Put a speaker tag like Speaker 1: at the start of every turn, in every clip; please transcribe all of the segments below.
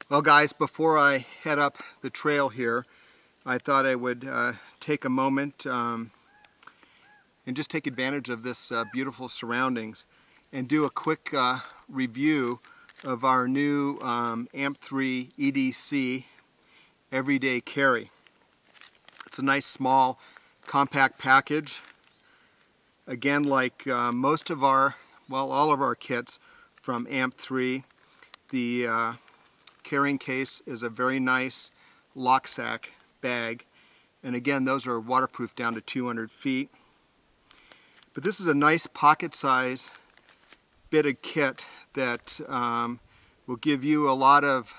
Speaker 1: Well guys, before I head up the trail here, I thought I would take a moment and just take advantage of this beautiful surroundings and do a quick review of our new AMP-3 EDC everyday carry. It's a nice small compact package. Again, like most of our, well, all of our kits from AMP-3, the carrying case is a very nice LokSak bag, and again those are waterproof down to 200 feet. But this is a nice pocket size bitted kit that will give you a lot of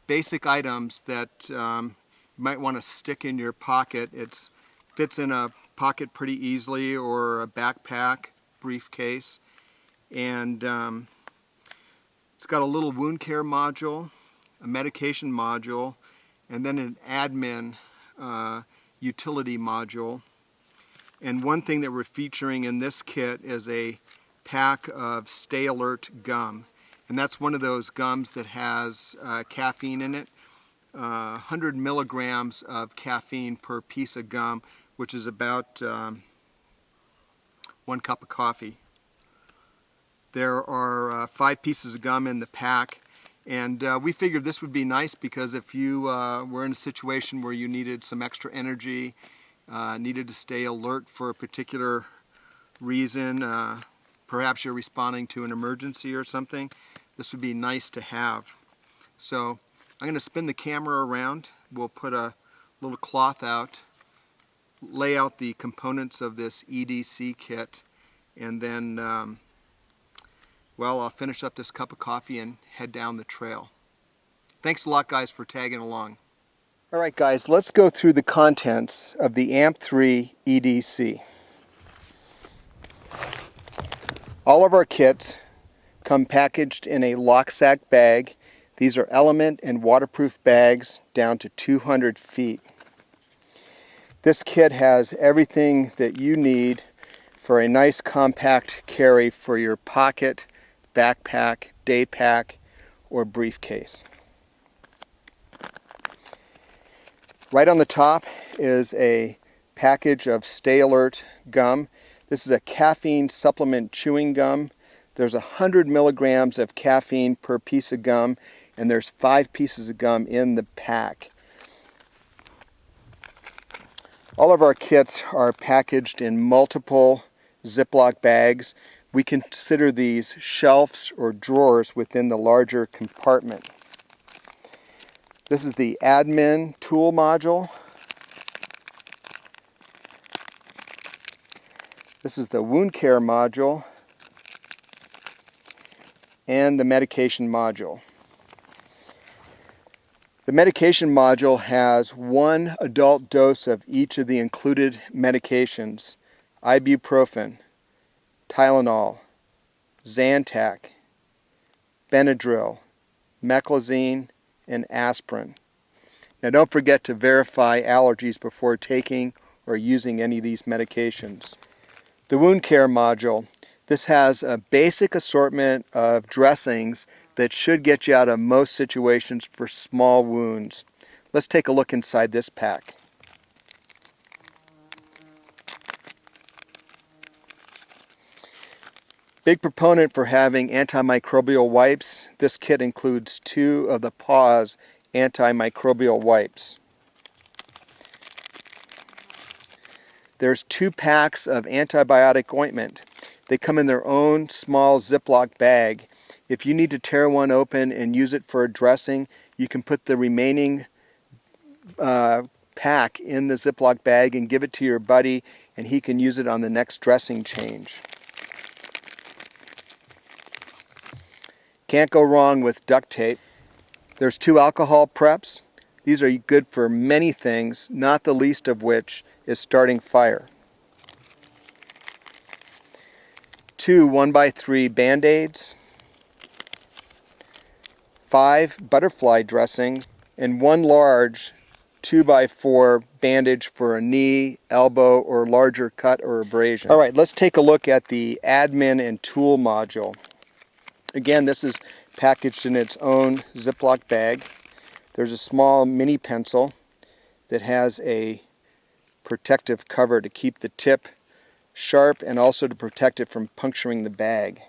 Speaker 1: basic items that you might want to stick in your pocket. It fits in a pocket pretty easily, or a backpack, briefcase, and it's got a little wound care module, a medication module, and then an admin utility module. And one thing that we're featuring in this kit is a pack of Stay Alert gum, and that's one of those gums that has caffeine in it. 100 milligrams of caffeine per piece of gum, which is about 1 cup of coffee. There are 5 pieces of gum in the pack, and we figured this would be nice because if you were in a situation where you needed some extra energy, needed to stay alert for a particular reason, perhaps you're responding to an emergency or something, this would be nice to have. So I'm going to spin the camera around. We'll put a little cloth out, lay out the components of this EDC kit, and then well, I'll finish up this cup of coffee and head down the trail. Thanks a lot guys for tagging along. Alright guys, let's go through the contents of the AMP-3 EDC. All of our kits come packaged in a LokSak bag. These are element and waterproof bags down to 200 feet. This kit has everything that you need for a nice compact carry for your pocket, backpack, day pack, or briefcase. Right on the top is a package of Stay Alert gum. This is a caffeine supplement chewing gum. There's 100 milligrams of caffeine per piece of gum, and there's 5 pieces of gum in the pack. All of our kits are packaged in multiple Ziploc bags. We consider these shelves or drawers within the larger compartment. This is the admin tool module. This is the wound care module and the medication module. The medication module has 1 adult dose of each of the included medications: ibuprofen, Tylenol, Zantac, Benadryl, meclizine, and aspirin. Now don't forget to verify allergies before taking or using any of these medications. The wound care module. This has a basic assortment of dressings that should get you out of most situations for small wounds. Let's take a look inside this pack. Big proponent for having antimicrobial wipes. This kit includes 2 of the PAWS antimicrobial wipes. There's 2 packs of antibiotic ointment. They come in their own small Ziploc bag. If you need to tear one open and use it for a dressing, you can put the remaining pack in the Ziploc bag and give it to your buddy, and he can use it on the next dressing change. Can't go wrong with duct tape. There's 2 alcohol preps. These are good for many things, not the least of which is starting fire. 2 1x3 Band-Aids, 5 butterfly dressings, and 1 large 2x4 bandage for a knee, elbow, or larger cut or abrasion. Alright, let's take a look at the admin and tool module. Again, this is packaged in its own Ziploc bag. There's a small mini pencil that has a protective cover to keep the tip sharp and also to protect it from puncturing the bag.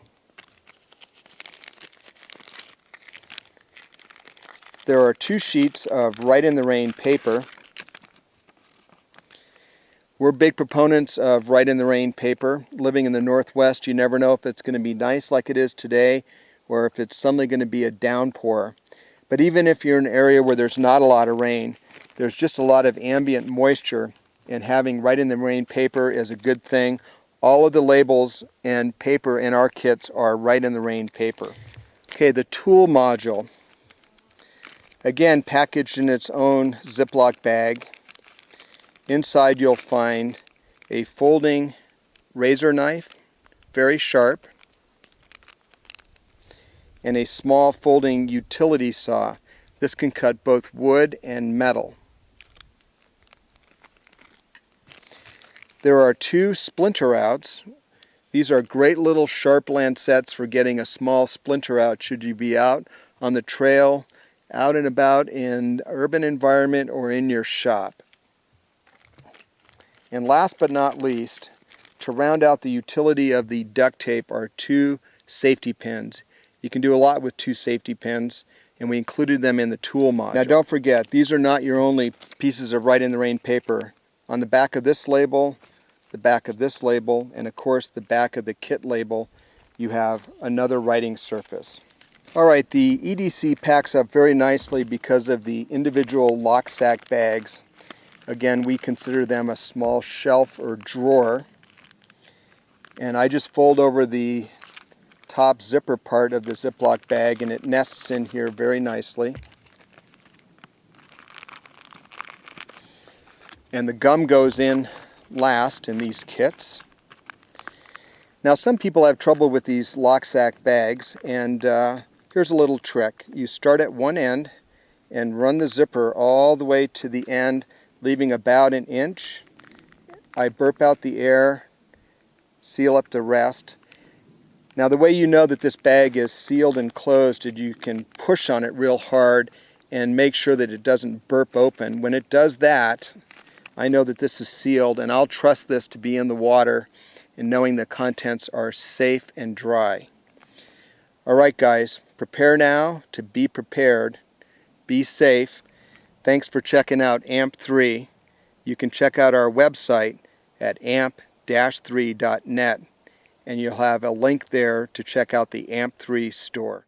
Speaker 1: There are 2 sheets of Rite in the Rain paper. We're big proponents of Rite in the Rain paper. Living in the Northwest, you never know if it's going to be nice like it is today or if it's suddenly going to be a downpour. But even if you're in an area where there's not a lot of rain, there's just a lot of ambient moisture, and having Rite in the Rain paper is a good thing. All of the labels and paper in our kits are Rite in the Rain paper. Okay, the tool module. Again, packaged in its own Ziploc bag. Inside you'll find a folding razor knife, very sharp, and a small folding utility saw. This can cut both wood and metal. There are 2 Splinter Outs. These are great little sharp lancets for getting a small splinter out should you be out on the trail, out and about in urban environment or in your shop. And last but not least, to round out the utility of the duct tape are 2 safety pins. You can do a lot with 2 safety pins, and we included them in the tool module. Now don't forget, these are not your only pieces of Rite in the Rain paper. On the back of this label, the back of this label, and of course the back of the kit label, you have another writing surface. Alright, the EDC packs up very nicely because of the individual LokSak bags. Again, we consider them a small shelf or drawer. And I just fold over the top zipper part of the Ziploc bag and it nests in here very nicely. And the gum goes in last in these kits. Now some people have trouble with these LokSak bags, and here's a little trick. You start at one end and run the zipper all the way to the end, leaving about an inch. I burp out the air, seal up the rest. Now the way you know that this bag is sealed and closed is you can push on it real hard and make sure that it doesn't burp open. When it does that, I know that this is sealed, and I'll trust this to be in the water and knowing the contents are safe and dry. Alright guys, prepare now to be prepared. Be safe. Thanks for checking out AMP-3. You can check out our website at amp-3.net, and you'll have a link there to check out the AMP-3 store.